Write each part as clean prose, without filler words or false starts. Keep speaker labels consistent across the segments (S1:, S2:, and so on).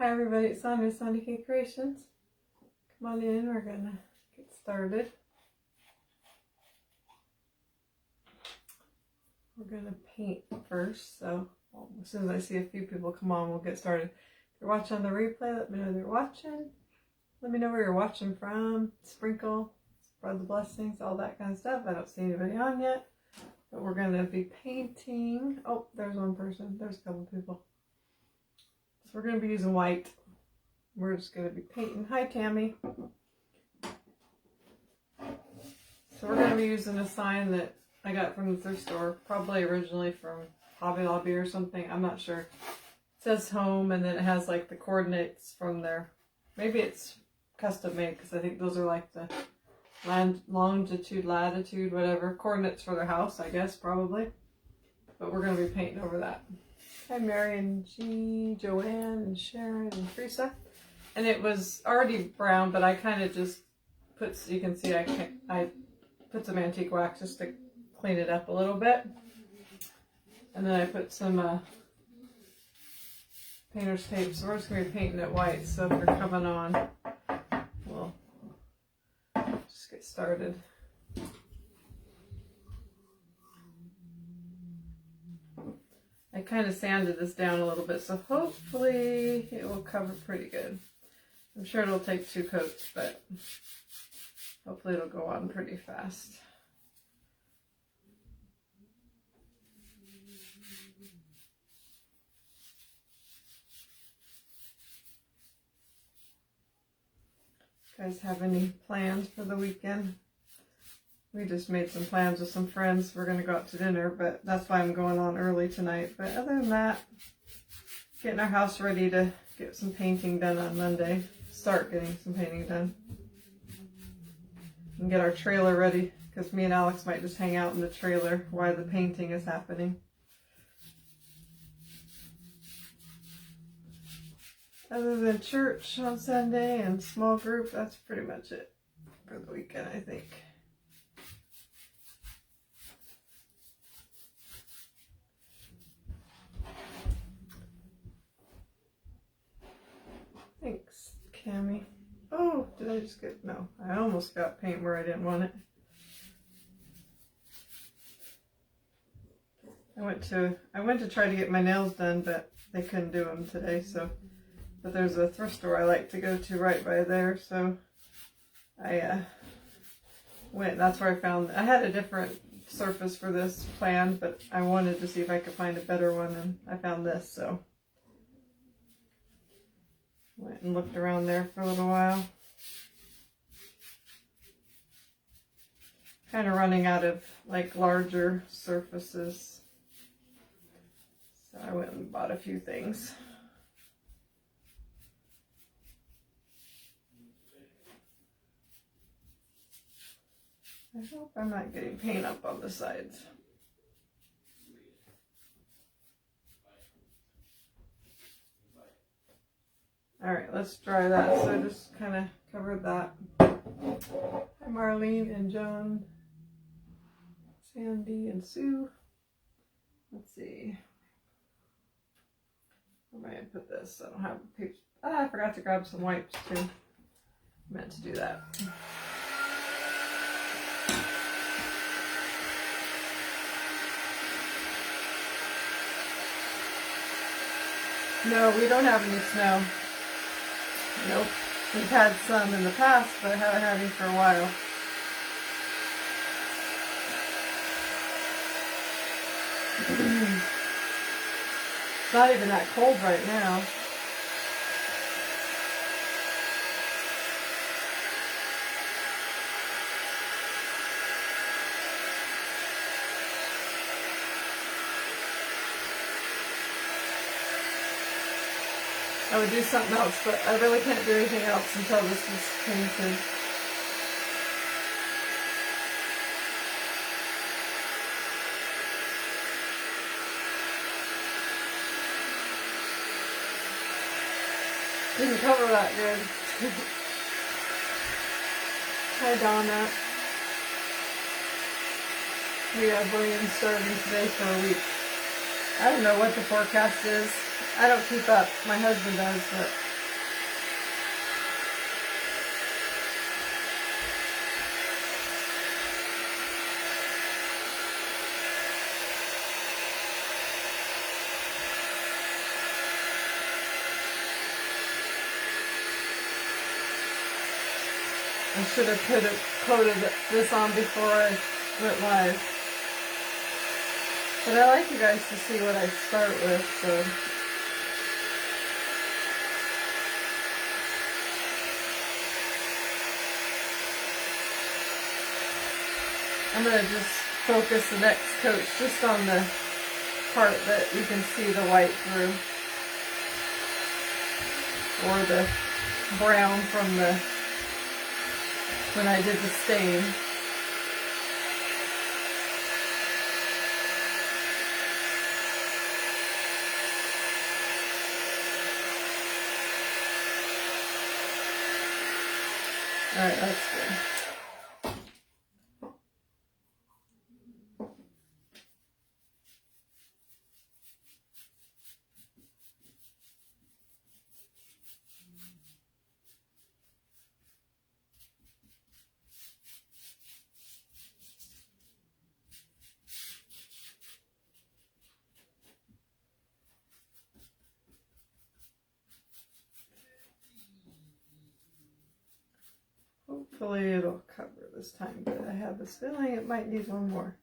S1: Hi everybody, it's Sonia, Sunday Cake Creations. Come on in, we're gonna get started. We're gonna paint first, so as soon as I see a few people come on, we'll get started. If you're watching on the replay, let me know you're watching. Let me know where you're watching from. Sprinkle, spread the blessings, all that kind of stuff. I don't see anybody on yet, but we're gonna be painting. Oh, there's one person, there's a couple people. So we're going to be using white. We're just going to be painting. Hi, Tammy. So we're going to be using a sign that I got from the thrift store, probably originally from Hobby Lobby or something. I'm not sure. It says home, and then it has like the coordinates from there. Maybe it's custom made because I think those are like the longitude, latitude, whatever coordinates for their house, I guess, probably. But we're going to be painting over that. Hi, Mary and G, Joanne and Sharon and Teresa. And it was already brown, but I kind of just put, so you can see I put some antique wax just to clean it up a little bit. And then I put some painter's tape. So we're just going to be painting it white. So if you're coming on, we'll just get started. I kind of sanded this down a little bit, so hopefully it will cover pretty good. I'm sure it'll take 2 coats, but hopefully it'll go on pretty fast. You guys have any plans for the weekend? We just made some plans with some friends. We're going to go out to dinner, but that's why I'm going on early tonight. But other than that, getting our house ready to get some painting done on Monday. Start getting some painting done. And get our trailer ready, because me and Alex might just hang out in the trailer while the painting is happening. Other than church on Sunday and small group, that's pretty much it for the weekend, I think. Thanks, Cammy. Oh, did I just get, no, I almost got paint where I didn't want it. I went to try to get my nails done, but they couldn't do them today, so, but there's a thrift store I like to go to right by there, so I went, that's where I found, I had a different surface for this planned, but I wanted to see if I could find a better one, and I found this, so. Went and looked around there for a little while. Kind of running out of like larger surfaces. So I went and bought a few things. I hope I'm not getting paint up on the sides. All right, let's dry that. So I just kind of covered that. Hi, Marlene and Joan, Sandy and Sue. Let's see. Where am I going to put this? I don't have paper. Ah, I forgot to grab some wipes too. I meant to do that. No, we don't have any snow. Nope. We've had some in the past, but I haven't had any for a while. It's not even that cold right now. I would do something else, but I really can't do anything else until this is painted. Didn't cover that good. Hi, Donna. We have rain starting today for a week. I don't know what the forecast is. I don't keep up. My husband does, but I should have coated this on before I went live. But I like you guys to see what I start with, so. I'm going to just focus the next coat just on the part that you can see the white through. Or the brown from when I did the stain. Alright, that's good. Hopefully it'll cover this time, but I have this feeling it might need one more.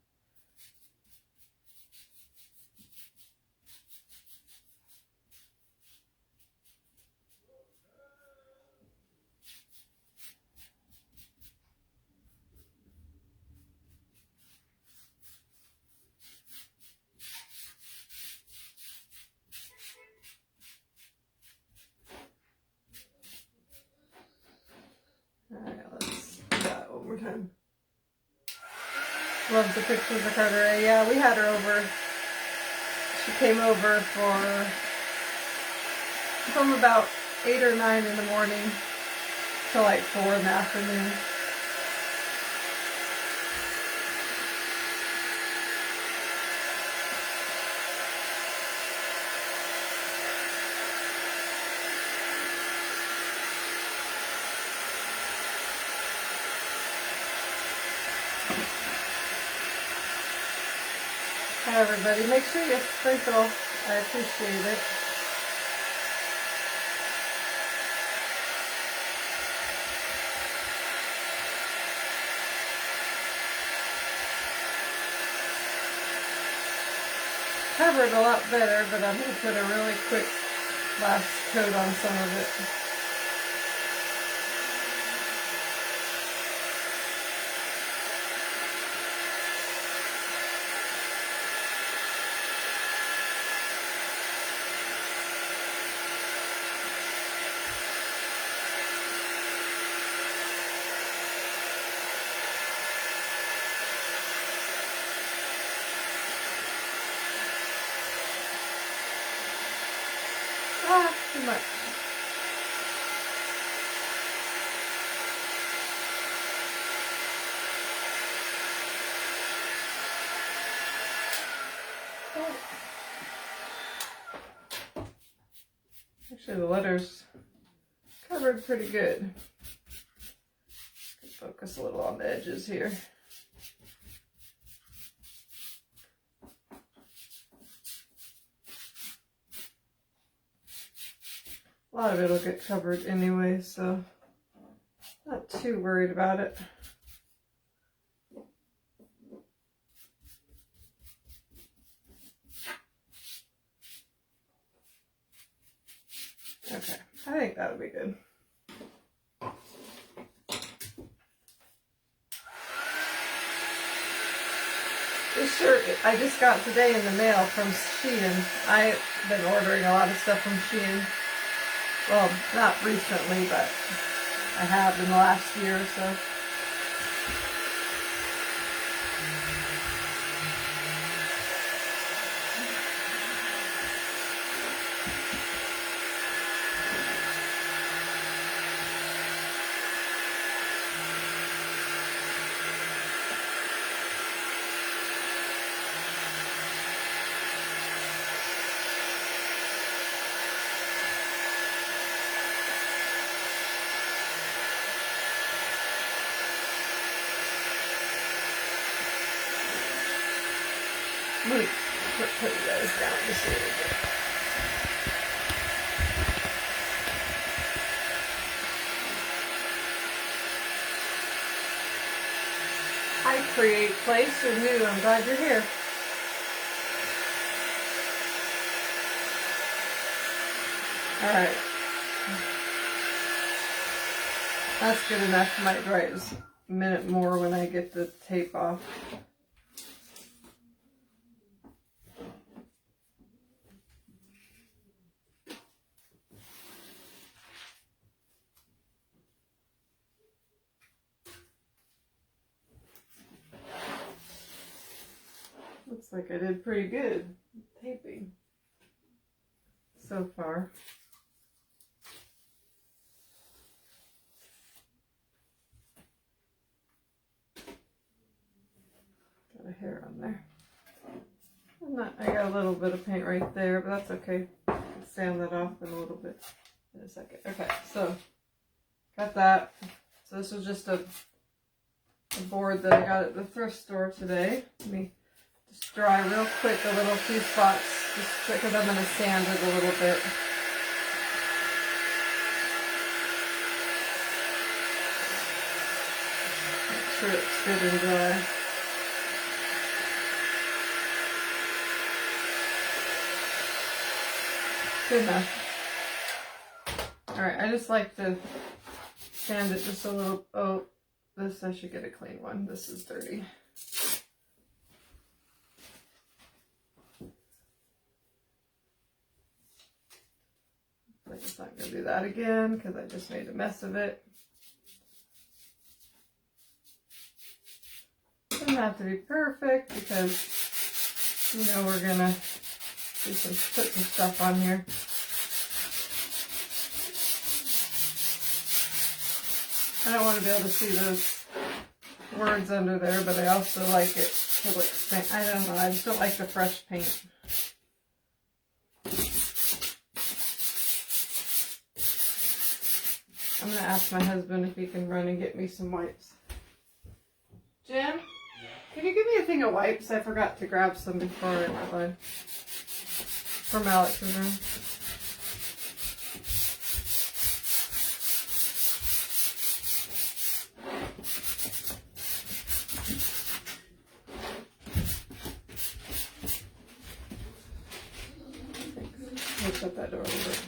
S1: Alright, let's do that one more time. Love the pictures of Carteret. Yeah, we had her over. She came over from about 8 or 9 in the morning to like 4 in the afternoon. Hi everybody, make sure you sprinkle, I appreciate it. Covered a lot better, but I'm going to put a really quick last coat on some of it. Too much. Actually, the letters covered pretty good. Focus a little on the edges here. A lot of it will get covered anyway, so not too worried about it. Okay, I think that'll be good. This shirt I just got today in the mail from Shein. I've been ordering a lot of stuff from Shein. Well, not recently, but I have in the last year or so. Let me put you guys down just a little bit. Hi, Create Place. You're new. I'm glad you're here. All right. That's good enough. Might dry just a minute more when I get the tape off. Looks like I did pretty good taping so far. Got a hair on there. I got a little bit of paint right there, but that's okay. I'll sand that off in a little bit in a second. Okay, so got that. So this was just a board that I got at the thrift store today. Let me just dry real quick a little few spots, just because I'm going to sand it a little bit. Make sure it's good and dry. Good enough. Alright, I just like to sand it just a little. Oh, this, I should get a clean one. This is dirty. I'm just not going to do that again because I just made a mess of it. Doesn't have to be perfect because, you know, we're going to put some stuff on here. I don't want to be able to see those words under there, but I also like it to look faint. I don't know, I just don't like the fresh paint. I'm going to ask my husband if he can run and get me some wipes. Jim, can you give me a thing of wipes? I forgot to grab some before I went by. From Alex's room. We'll shut that door a little bit.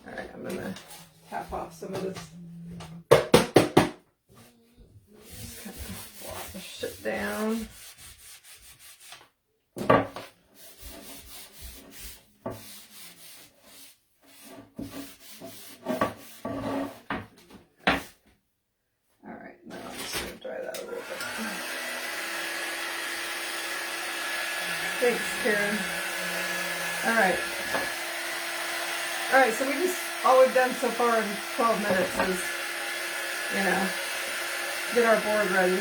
S1: Alright, I'm gonna tap off some of this. Just kind of blot the shit down. Alright, now I'm just gonna dry that a little bit. Thanks, Karen. Alright. Alright, so all we've done so far in 12 minutes is, you know, get our board ready.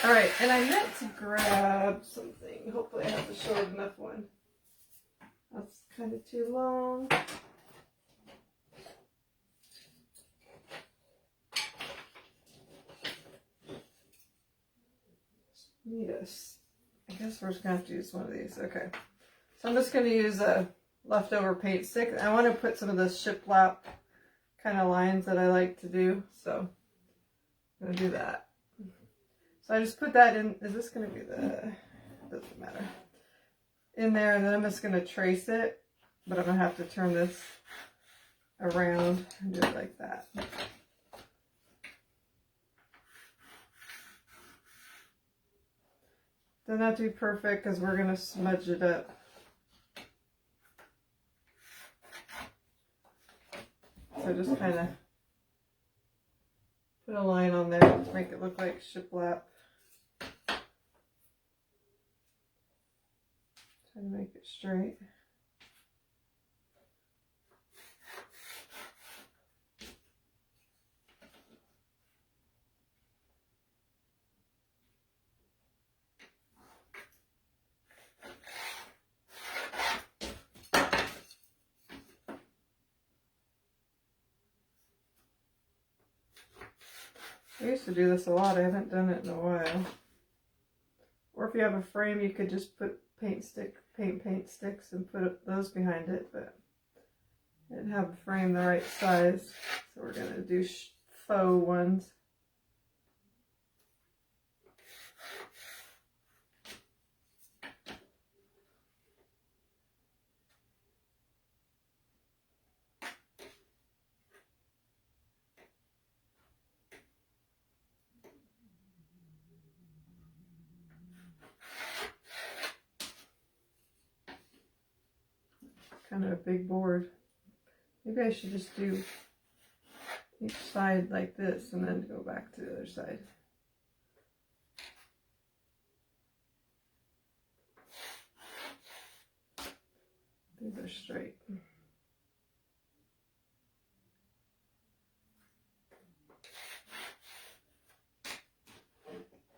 S1: Alright, and I meant to grab something. Hopefully I have the short enough one. That's kind of too long. Need us. I guess we're just going to have to use one of these. Okay. So I'm just going to use a leftover paint stick. I want to put some of the shiplap kind of lines that I like to do. So I'm going to do that. So I just put that in. Is this going to be the... Doesn't matter. In there, and then I'm just going to trace it. But I'm going to have to turn this around and do it like that. Doesn't have to be perfect because we're going to smudge it up. So just kind of put a line on there to make it look like shiplap. Try to make it straight. I used to do this a lot. I haven't done it in a while. Or if you have a frame, you could just put paint sticks and put those behind it. But and have the frame the right size. So we're going to do faux ones. Kind of a big board. Maybe I should just do each side like this and then go back to the other side. These are straight.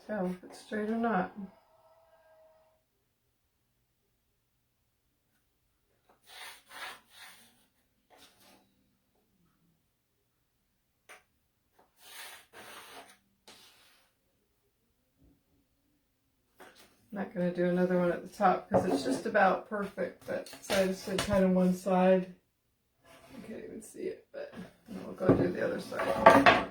S1: Tell if it's straight or not. I'm not going to do another one at the top because it's just about perfect, but so I just did kind of one side. I can't even see it, but we'll go do the other side.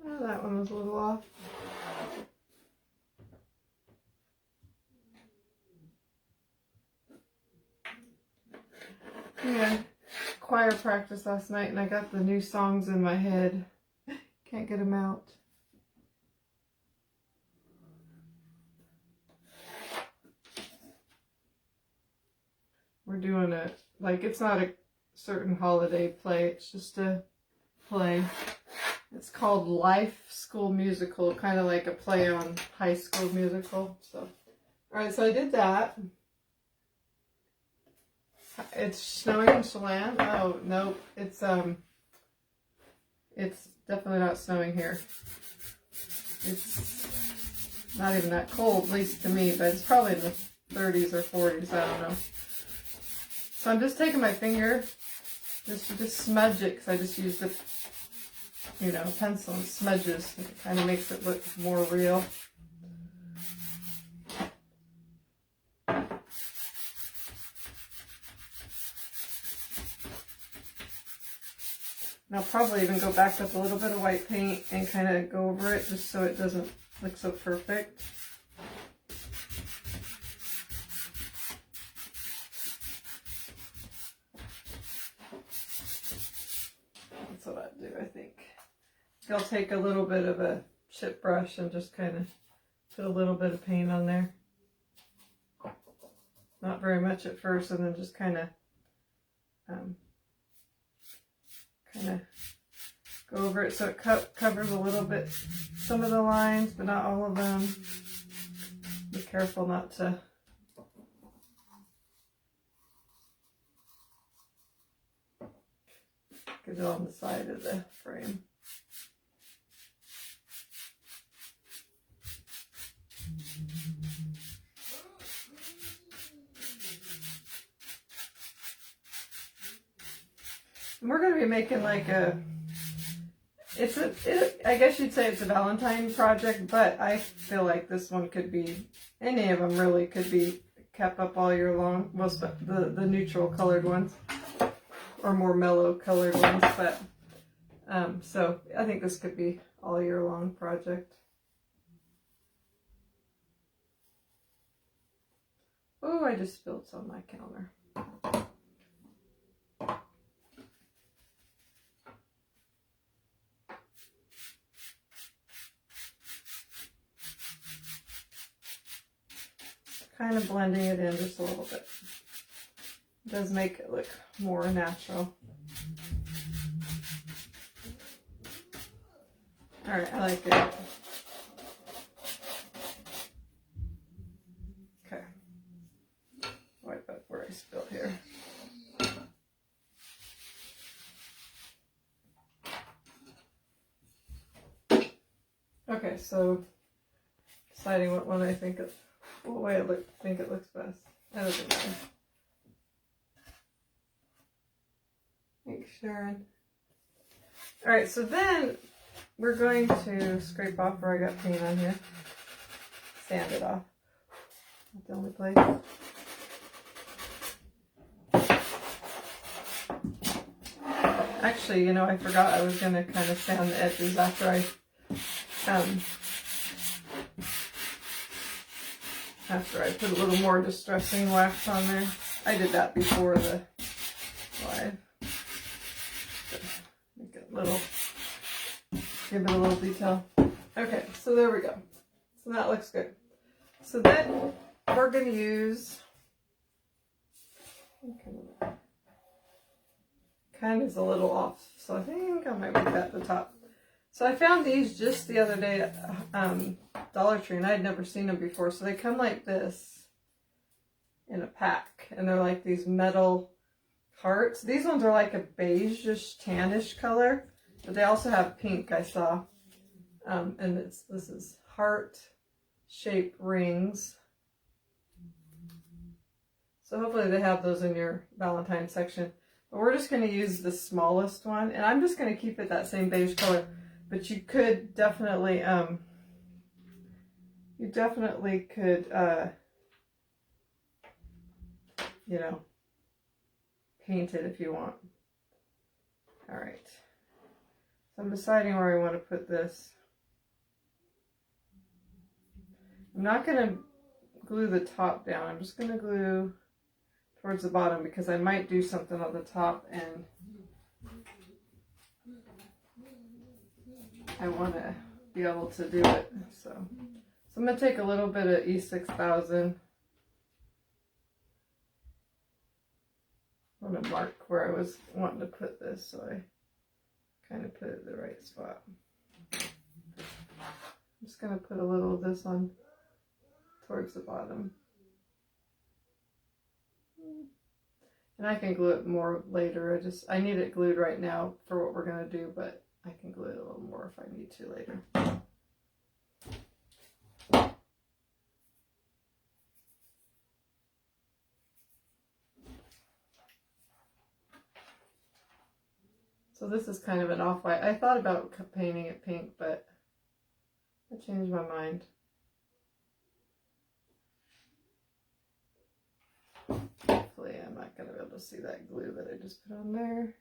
S1: Oh, that one was a little off. Yeah, choir practice last night and I got the new songs in my head. Can't get them out. We're doing it like it's not a certain holiday play, it's just a play. It's called Life School Musical, kind of like a play on High School Musical. So, alright, so I did that. It's snowing in Chelan. Oh, nope. It's definitely not snowing here. It's not even that cold, at least to me, but it's probably in the 30s or 40s, I don't know. So I'm just taking my finger, just smudge it, because I just used the, pencil and smudges. It kind of makes it look more real. And I'll probably even go back with a little bit of white paint and kind of go over it just so it doesn't look so perfect. That's what I'd do, I think. I'll take a little bit of a chip brush and just kind of put a little bit of paint on there. Not very much at first, and then just kind of go over it so it covers a little bit, some of the lines, but not all of them. Be careful not to get it on the side of the frame. And we're going to be making like I guess you'd say it's a Valentine project, but I feel like this one could be, any of them really could be kept up all year long. Most of the neutral colored ones, or more mellow colored ones, but so I think this could be all year long project. Oh, I just spilled some on my counter. Kind of blending it in just a little bit. It does make it look more natural. Alright, I like it. Okay. Wipe up where I spilled here. Okay, so deciding what one I think of, what way I think it looks best. That doesn't matter. Thanks, Sharon. Alright, so then we're going to scrape off where I got paint on here. Sand it off. That's the only place. Actually, you know, I forgot I was going to kind of sand the edges after I put a little more distressing wax on there. I did that before the live. Make it a little, give it a little detail. Okay, so there we go. So that looks good. So then we're going to use, kind of is a little off, so I think I might make that the top. So I found these just the other day at Dollar Tree, and I had never seen them before. So they come like this in a pack, and they're like these metal hearts. These ones are like a beige-ish, tannish color, but they also have pink, I saw. And this is heart-shaped rings. So hopefully they have those in your Valentine section. But we're just going to use the smallest one, and I'm just going to keep it that same beige color. But you could definitely, you know, paint it if you want. All right. So I'm deciding where I want to put this. I'm not going to glue the top down. I'm just going to glue towards the bottom because I might do something on the top and I want to be able to do it. So I'm going to take a little bit of E6000. I want to mark where I was wanting to put this, so I kind of put it in the right spot. I'm just going to put a little of this on towards the bottom. And I can glue it more later. I need it glued right now for what we're going to do, but I can glue it a little more if I need to later. So this is kind of an off-white. I thought about painting it pink, but I changed my mind. Hopefully I'm not going to be able to see that glue that I just put on there.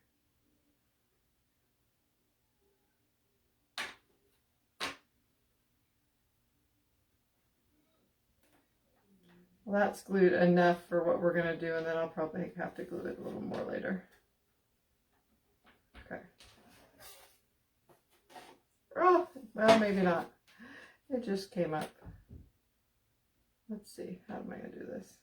S1: Well, that's glued enough for what we're going to do, and then I'll probably have to glue it a little more later. Okay. Oh, well, maybe not. It just came up. Let's see. How am I going to do this?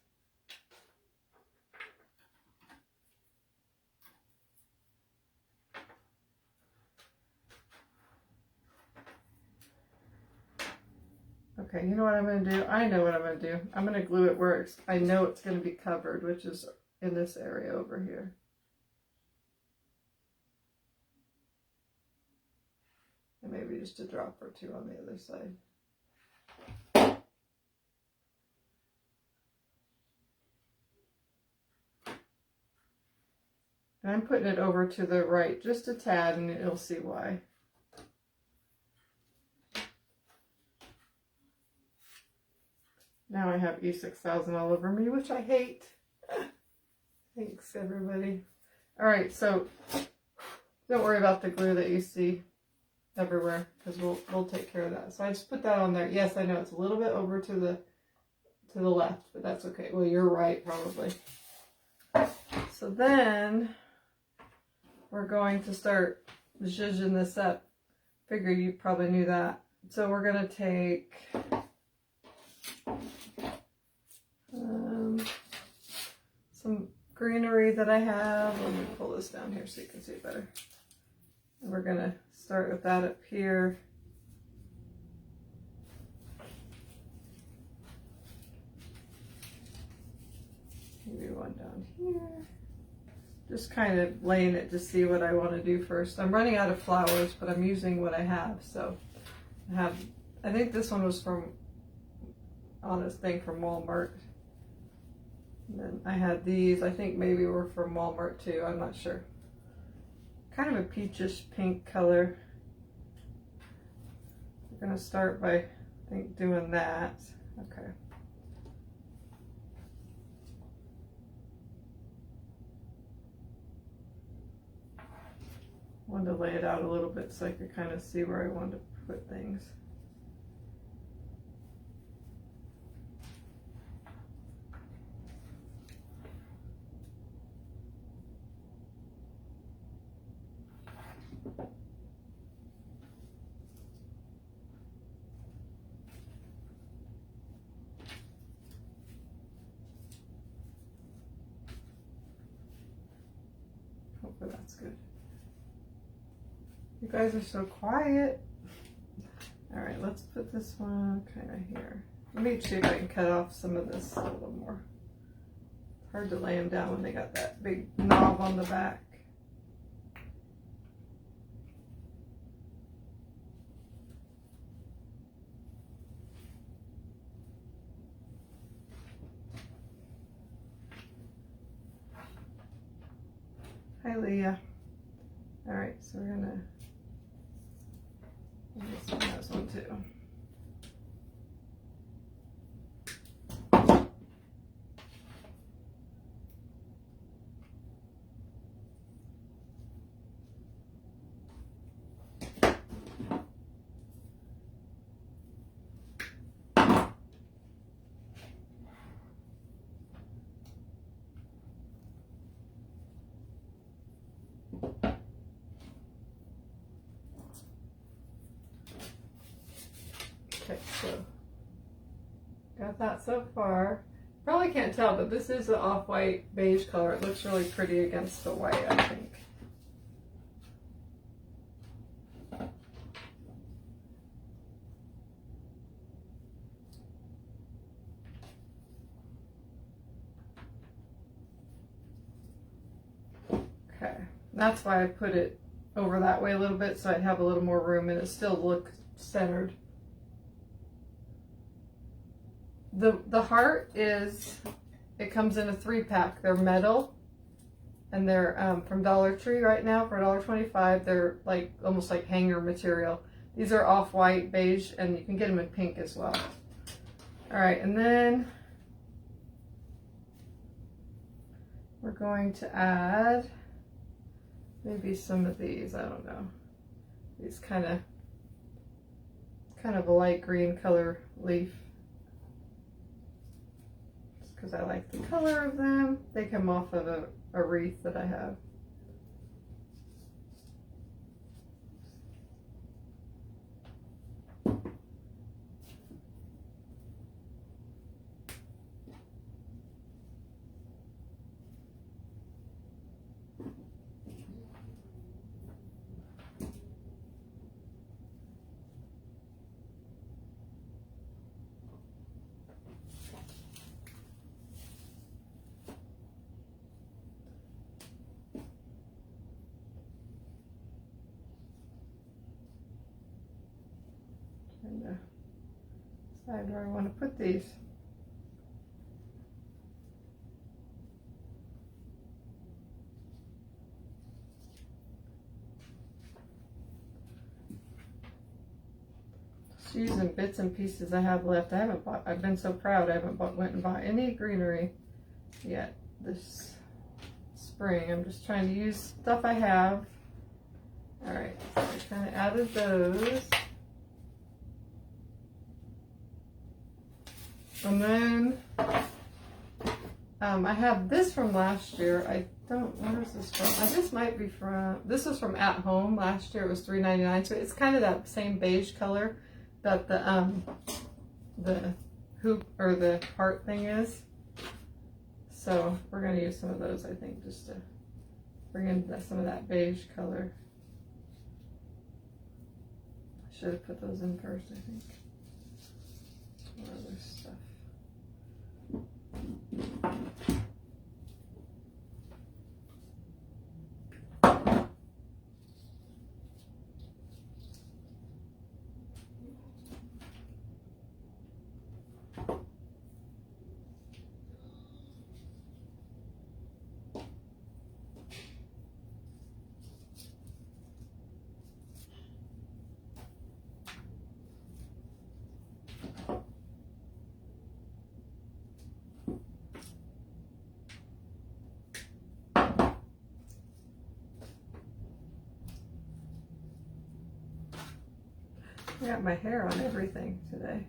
S1: Okay, you know what I'm going to do? I know what I'm going to do. I'm going to glue it where I know it's going to be covered, which is in this area over here. And maybe just a drop or two on the other side. And I'm putting it over to the right just a tad, and you'll see why. Now I have E6000 all over me, which I hate. Thanks, everybody. All right, so don't worry about the glue that you see everywhere, because we'll take care of that. So I just put that on there. Yes, I know it's a little bit over to the left, but that's okay. Well, you're right, probably. So then we're going to start zhuzhing this up. Figure you probably knew that. So we're going to take some greenery that I have. Let me pull this down here so you can see it better. And we're going to start with that up here. Maybe one down here. Just kind of laying it to see what I want to do first. I'm running out of flowers, but I'm using what I have. So I think this one was from, on this thing from Walmart. And then I had these, I think maybe were from Walmart too, I'm not sure. Kind of a peachish pink color. We're gonna start by, I think, doing that. Okay. Wanted to lay it out a little bit so I could kind of see where I wanted to put things. Hopefully that's good. You guys are so quiet. All right, let's put this one kind of here. Let me see if I can cut off some of this a little more. It's hard to lay them down when they got that big knob on the back. Hi, Leah. All right, so we're gonna, this one has one too. Okay, so got that so far. Probably can't tell, but this is the off-white beige color. It looks really pretty against the white, I think. Okay, that's why I put it over that way a little bit so I'd have a little more room and it still look centered. The heart is, it comes in a 3-pack. They're metal and they're from Dollar Tree right now for $1.25. They're like almost like hanger material. These are off-white, beige, and you can get them in pink as well. All right, and then we're going to add maybe some of these, I don't know. These kind of a light green color leaf. Just because I like the color of them. They come off of a wreath that I have. And decide where I want to put these. Just using bits and pieces I have left. I've been so proud I haven't went and bought any greenery yet this spring. I'm just trying to use stuff I have. All right, so I kind of added those. And then I have this from last year. Where is this from? This might be from, this was from At Home. Last year it was $3.99. So it's kind of that same beige color that the hoop or the heart thing is. So we're going to use some of those, I think, just to bring in some of that beige color. I should have put those in first, I think. What other stuff? got my hair on everything today.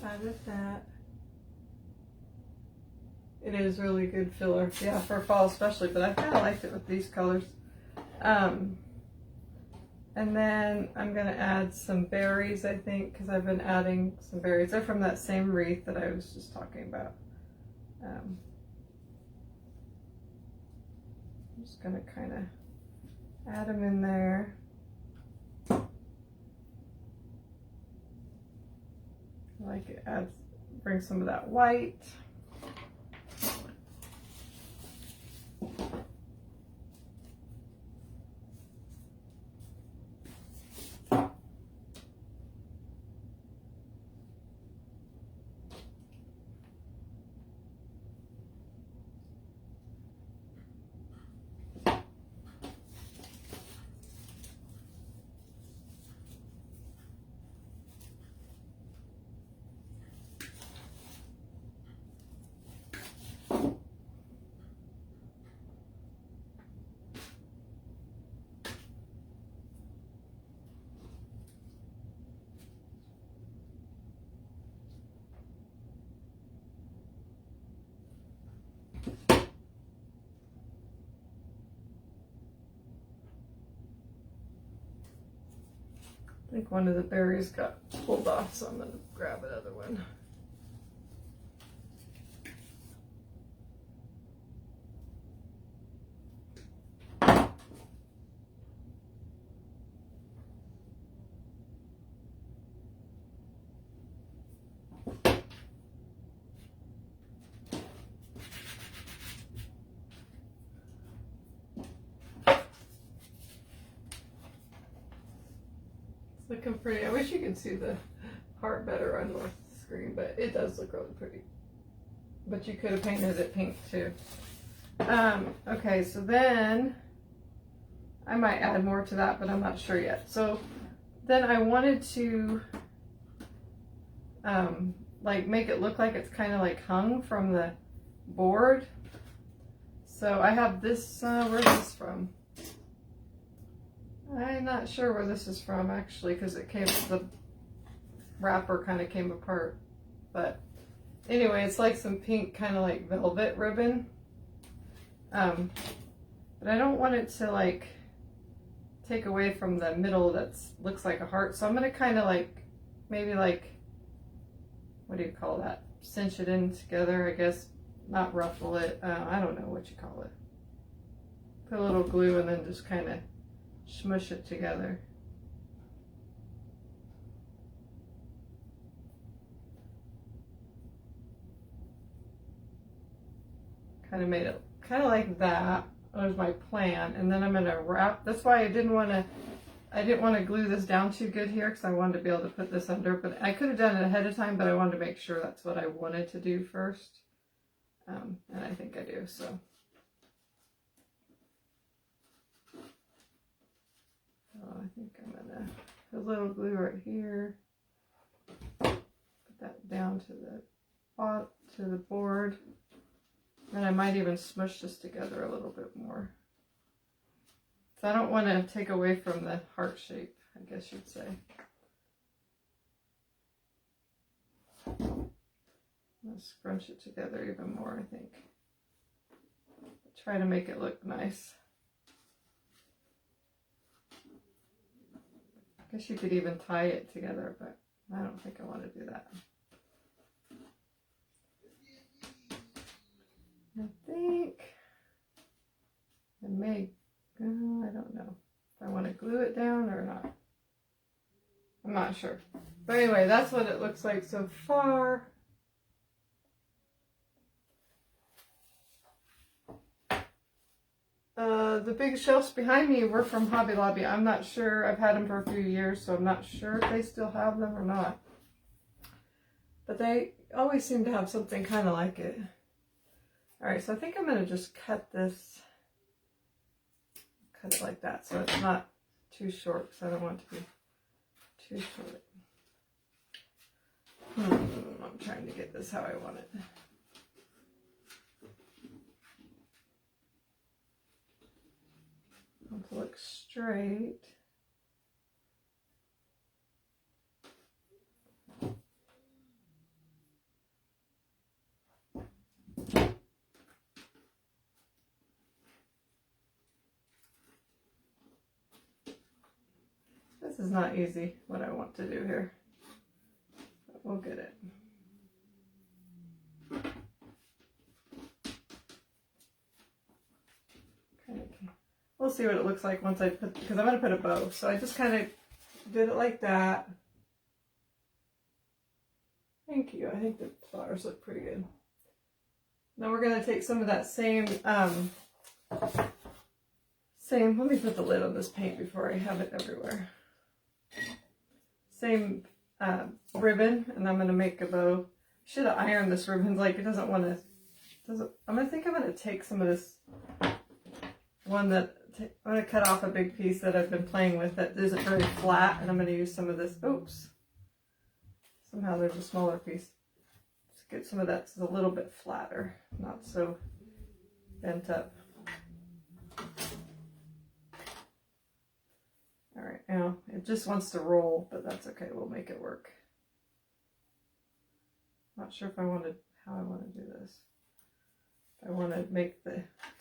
S1: Added that. It is really good filler, yeah, for fall especially, but I kind of liked it with these colors. And then I'm going to add some berries, I think, because I've been adding some berries. They're from that same wreath that I was just talking about. I'm just going to kind of add them in there. Like it adds, bring some of that white. I think one of the berries got pulled off, so I'm going to grab another one. Looking pretty. I wish you could see the heart better on the screen, but it does look really pretty. But you could have painted it pink too. Okay, so then I might add more to that, but I'm not sure yet. So then I wanted to like make it look like it's kind of like hung from the board. So I have this, where's this from? I'm not sure where this is from actually, because it came, the wrapper kind of came apart. But anyway, it's like some pink kind of like velvet ribbon. But I don't want it to like take away from the middle that looks like a heart. So I'm going to kind of like, maybe like, what do you call that? Cinch it in together, I guess. Not ruffle it. I don't know what you call it. Put a little glue and then just kind of smush it together. Kind of made it kind of like that. That was my plan. And then I'm going to wrap. That's why I didn't want to glue this down too good here, because I wanted to be able to put this under. But I could have done it ahead of time, but I wanted to make sure that's what I wanted to do first. And I think I do, so. I think I'm gonna put a little glue right here. Put that down to the board. And I might even smush this together a little bit more. So I don't want to take away from the heart shape, I guess you'd say. I'll scrunch it together even more, I think. Try to make it look nice. I guess you could even tie it together, but I don't think I want to do that. I think I may, I don't know if I want to glue it down or not. I'm not sure. But anyway, that's what it looks like so far. The big shelves behind me were from Hobby Lobby. I'm not sure. I've had them for a few years, so I'm not sure if they still have them or not. But they always seem to have something kind of like it. Alright, so I think I'm going to just cut this. Cut it like that so it's not too short because I don't want it to be too short. I'm trying to get this how I want it. I want it to look straight. This is not easy, what I want to do here. But we'll get it. We'll see what it looks like once I put, because I'm going to put a bow. So I just kind of did it like that. Thank you. I think the flowers look pretty good. Now we're going to take some of that same, let me put the lid on this paint before I have it everywhere. Same ribbon, and I'm going to make a bow. Should have ironed this ribbon, like it doesn't want to, I'm going to take some of this one that, I'm going to cut off a big piece that I've been playing with that isn't very flat, and I'm going to use some of this, oops, somehow there's a smaller piece. Let's get some of that that's a little bit flatter, not so bent up. Alright, now it just wants to roll, but that's okay, we'll make it work. Not sure if I wanted, how I want to do this. I want to make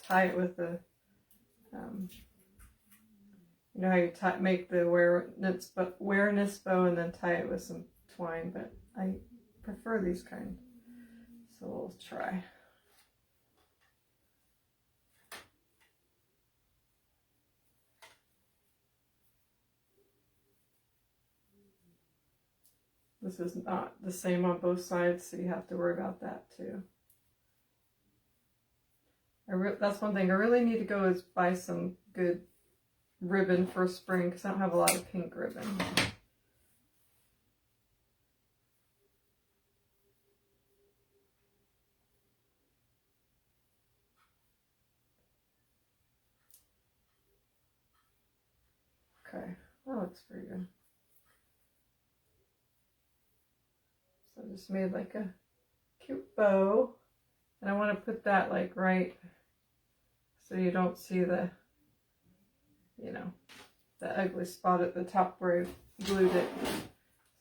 S1: tie it with the, you know how you make the awareness bow and then tie it with some twine, but I prefer these kind, so we'll try. This is not the same on both sides, so you have to worry about that too. That's one thing I really need to go is buy some good ribbon for spring because I don't have a lot of pink ribbon. Okay, that looks pretty good. So I just made like a cute bow, and I want to put that like right so you don't see the, you know, the ugly spot at the top where I glued it. So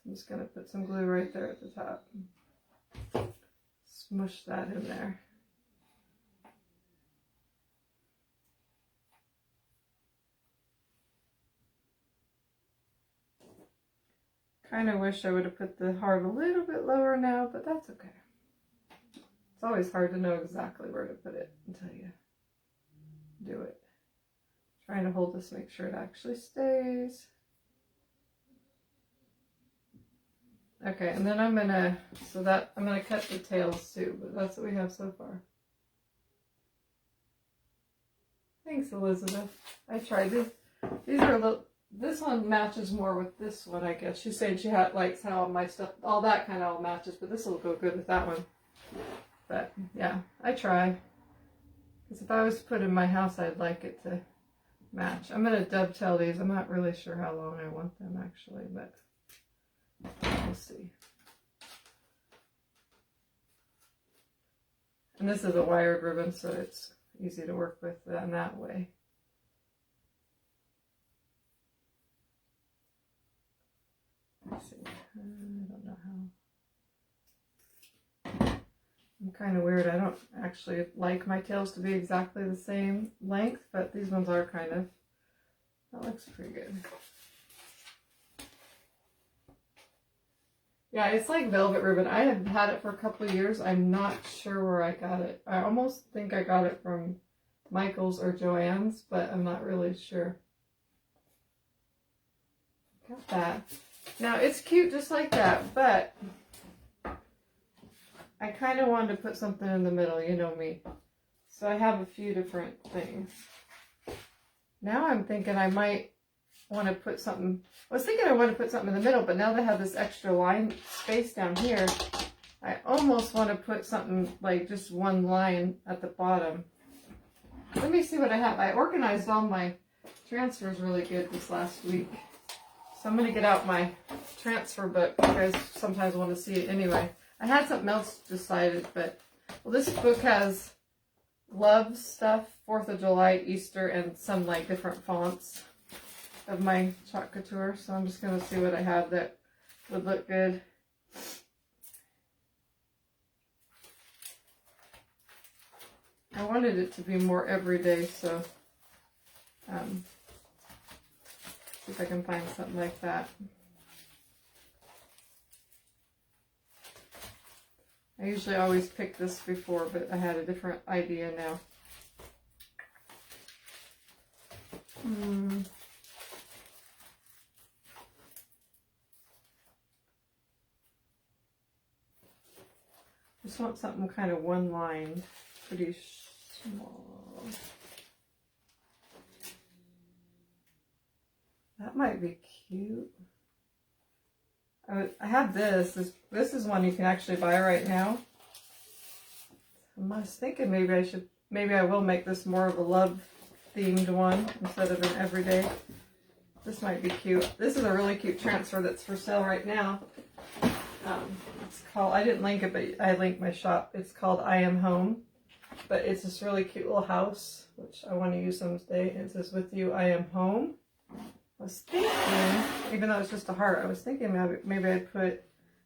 S1: I'm just going to put some glue right there at the top. Smush that in there. Kind of wish I would have put the heart a little bit lower now, but that's okay. It's always hard to know exactly where to put it until you do it. Trying to hold this, make sure it actually stays. Okay, and then I'm gonna cut the tails too, but that's what we have so far. Thanks, Elizabeth. I tried this. These are a little, this one matches more with this one, I guess. She said she likes how my stuff, all that kind of all matches, but this will go good with that one. But yeah, I try. Because if I was to put in my house, I'd like it to match. I'm going to dovetail these. I'm not really sure how long I want them actually, but we'll see. And this is a wired ribbon, so it's easy to work with in that way. Let's see. I don't know how. I'm kind of weird. I don't actually like my tails to be exactly the same length, but these ones are kind of. That looks pretty good. Yeah, it's like velvet ribbon. I have had it for a couple of years. I'm not sure where I got it. I almost think I got it from Michael's or Joann's, but I'm not really sure. Got that. Now, it's cute just like that, but I kind of wanted to put something in the middle, you know me. So I have a few different things. Now I'm thinking I might want to put something, I was thinking I want to put something in the middle, but now they have this extra line space down here, I almost want to put something like just one line at the bottom. Let me see what I have. I organized all my transfers really good this last week. So I'm going to get out my transfer book. You guys sometimes want to see it anyway. I had something else decided, but well, this book has love stuff, 4th of July, Easter, and some like different fonts of my chalk couture. So I'm just going to see what I have that would look good. I wanted it to be more everyday, so see if I can find something like that. I usually always pick this before, but I had a different idea now. Just want something kind of one line, pretty small. That might be cute. I have this. This is one you can actually buy right now. I was thinking maybe I will make this more of a love themed one instead of an everyday. This might be cute. This is a really cute transfer that's for sale right now. It's called, I didn't link it, but I linked my shop. It's called I Am Home. But it's this really cute little house, which I want to use someday. It says, with you, I am home. I was thinking, even though it's just a heart, I was thinking maybe I'd put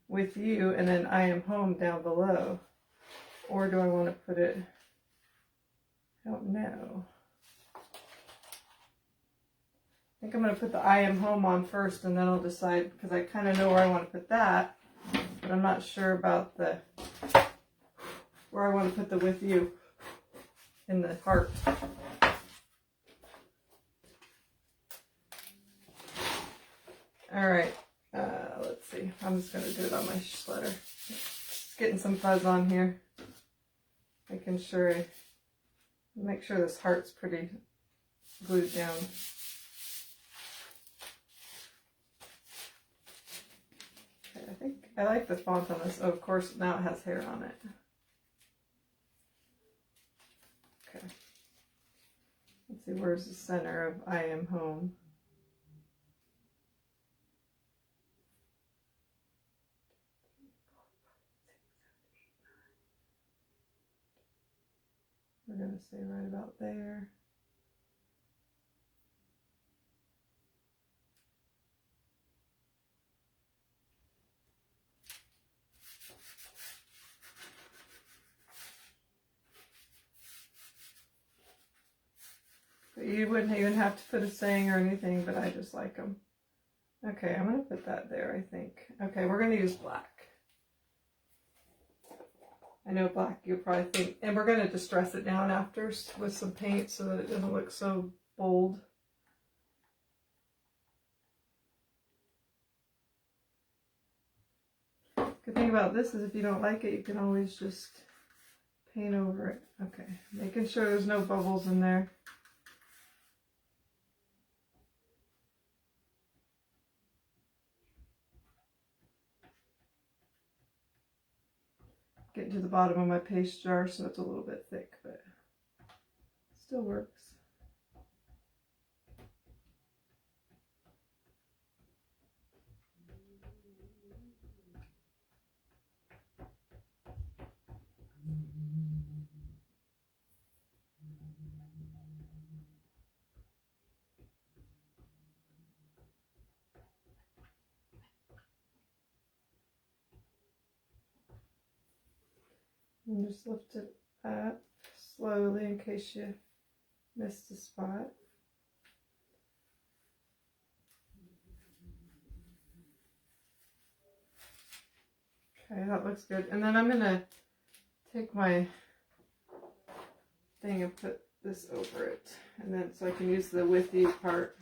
S1: with you and then I am home down below. Or do I want to put it, I don't know. I think I'm going to put the I am home on first and then I'll decide, because I kind of know where I want to put that. But I'm not sure about where I want to put the with you in the heart. Alright, let's see. I'm just going to do it on my sweater. Just getting some fuzz on here. Making sure make sure this heart's pretty glued down. Okay, I think I like the font on this. Oh, of course, now it has hair on it. Okay. Let's see, where's the center of I am home? We're going to say right about there. But you wouldn't even have to put a saying or anything, but I just like them. Okay, I'm going to put that there, I think. Okay, we're going to use black. I know black, you'll probably think, and we're going to distress it down after with some paint so that it doesn't look so bold. Good thing about this is if you don't like it, you can always just paint over it. Okay, making sure there's no bubbles in there. Getting to the bottom of my paste jar, so it's a little bit thick, but still works. And just lift it up slowly in case you missed a spot. Okay, that looks good. And then I'm going to take my thing and put this over it. And then so I can use the with you part.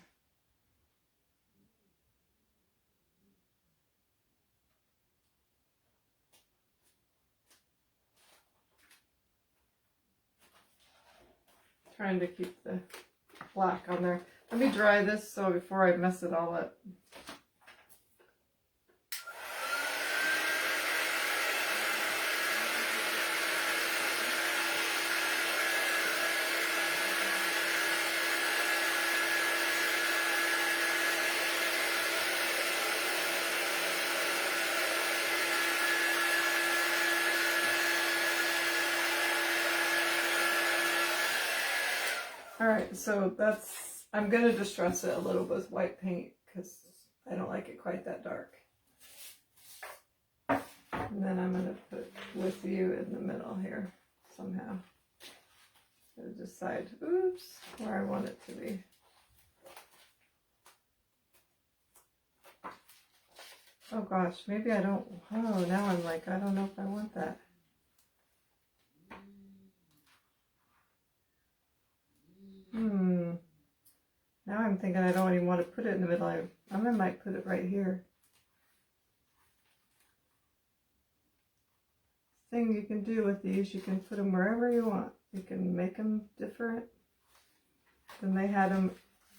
S1: Trying to keep the black on there. Let me dry this so before I mess it all up. Alright, so that's, I'm going to distress it a little with white paint because I don't like it quite that dark. And then I'm going to put with you in the middle here somehow. I'll decide, oops, where I want it to be. Oh gosh, maybe I don't, oh, now I'm like, I don't know if I want that. Now I'm thinking I don't even want to put it in the middle. I might put it right here. Thing you can do with these, you can put them wherever you want. You can make them different than they had them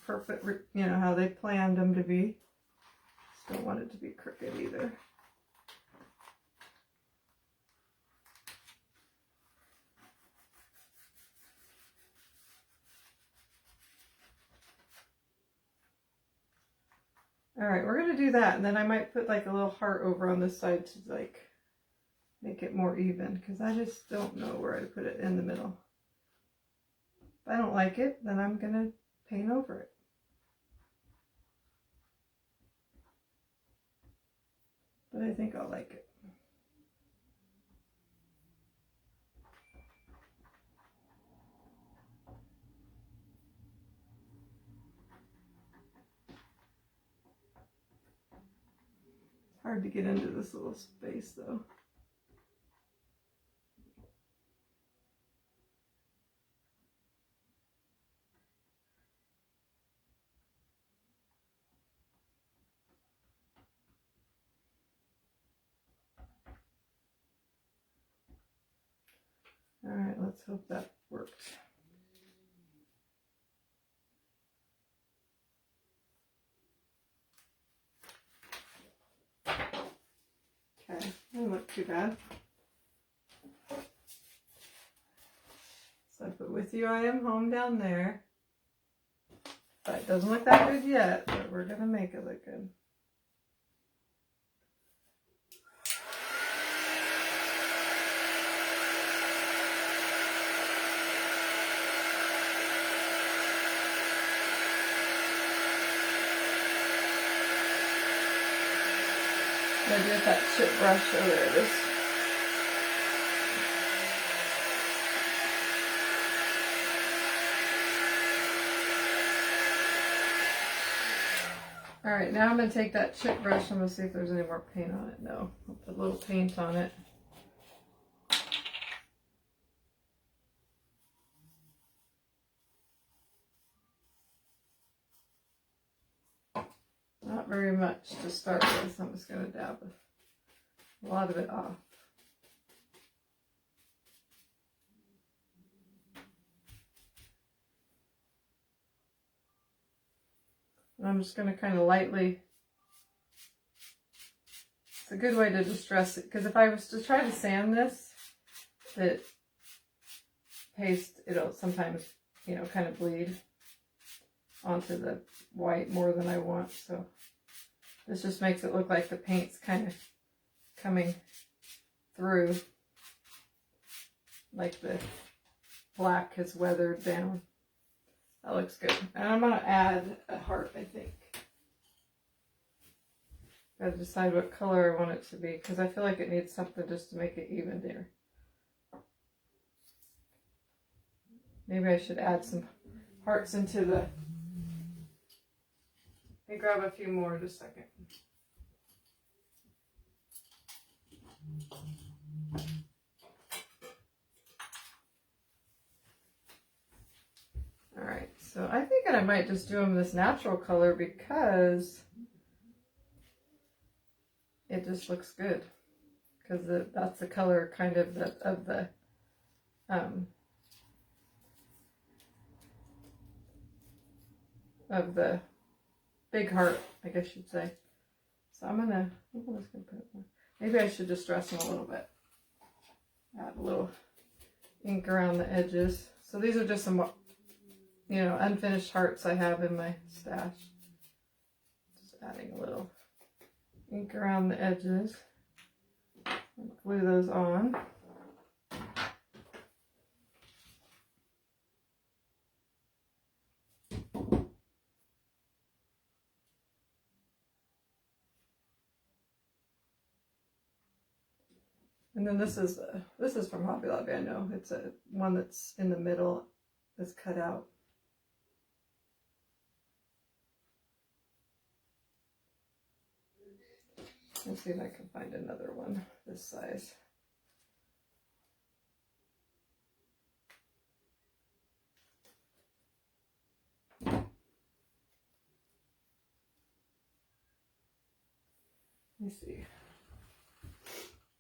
S1: perfect, you know, how they planned them to be. Just don't want it to be crooked either. Alright, we're going to do that, and then I might put like a little heart over on this side to like make it more even, because I just don't know where to put it in the middle. If I don't like it, then I'm going to paint over it. But I think I'll like it. Hard to get into this little space though. All right, let's hope that worked. Okay, doesn't look too bad. So I put with you, I am home down there. But it doesn't look that good yet, but we're gonna make it look good. I'm gonna get that chip brush. Oh, there it is. Alright, now I'm going to take that chip brush. I'm going to see if there's any more paint on it. No, I'll put a little paint on it. Not very much to start with. I'm just going to dab a lot of it off. And I'm just going to kind of lightly, it's a good way to distress it, because if I was to try to sand this, the paste, it'll sometimes, you know, kind of bleed onto the white more than I want. So this just makes it look like the paint's kind of coming through, like the black has weathered down. That looks good. And I'm going to add a heart, I think. Got to decide what color I want it to be, because I feel like it needs something just to make it even there. Maybe I should add some hearts into the... Let me grab a few more in just a second. Alright, so I think I might just do them this natural color because it just looks good. Because that's the color kind of the of the big heart, I guess you'd say. So I'm just gonna put it more. Maybe I should distress them a little bit. Add a little ink around the edges. So these are just some, you know, unfinished hearts I have in my stash. Just adding a little ink around the edges. And glue those on. And then this is from Hobby Lobby. I know it's a one that's in the middle that's cut out. Let's see if I can find another one this size. Let me see.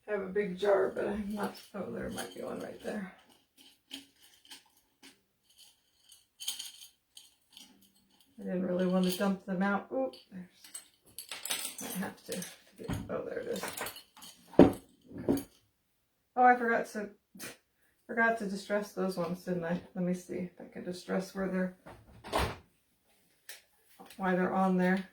S1: I have a big jar, but I'm not. Oh, there might be one right there. I didn't really want to dump them out. Oh, there's. I have to. Oh, there it is. Okay. Oh, I forgot to distress those ones, didn't I? Let me see if I can distress why they're on there.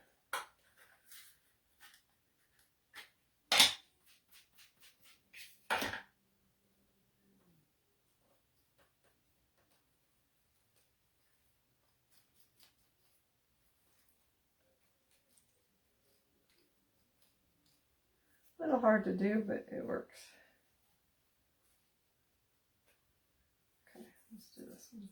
S1: A little hard to do, but it works. Okay, let's do this one.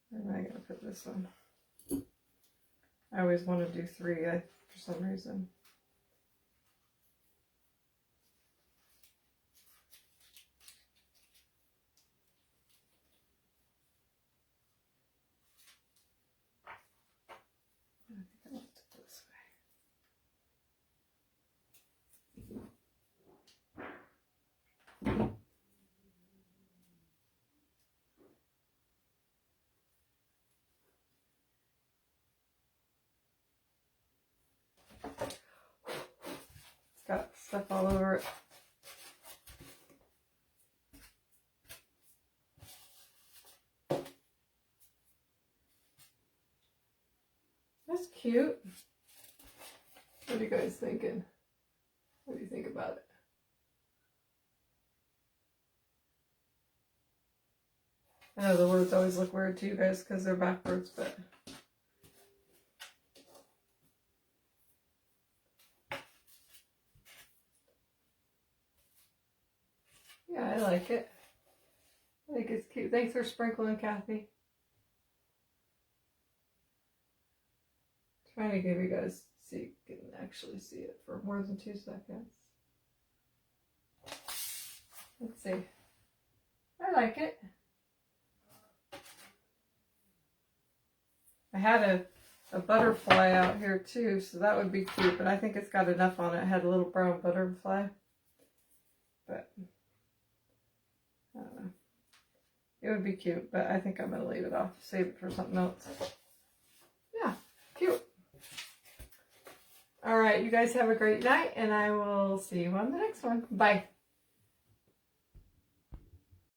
S1: Where am I going to put this one? I always want to do 3 for some reason. It's got stuff all over it. That's cute. What are you guys thinking? What do you think about it? I know the words always look weird to you guys because they're backwards, but yeah, I like it. I think it's cute. Thanks for sprinkling, Kathy. Trying to give you guys so you can actually see it for more than 2 seconds. Let's see. I like it. I had a butterfly out here too, so that would be cute, but I think it's got enough on it. I had a little brown butterfly, but I don't know. It would be cute, but I think I'm going to leave it off. Save it for something else. Yeah, cute. All right, you guys have a great night, and I will see you on the next one. Bye.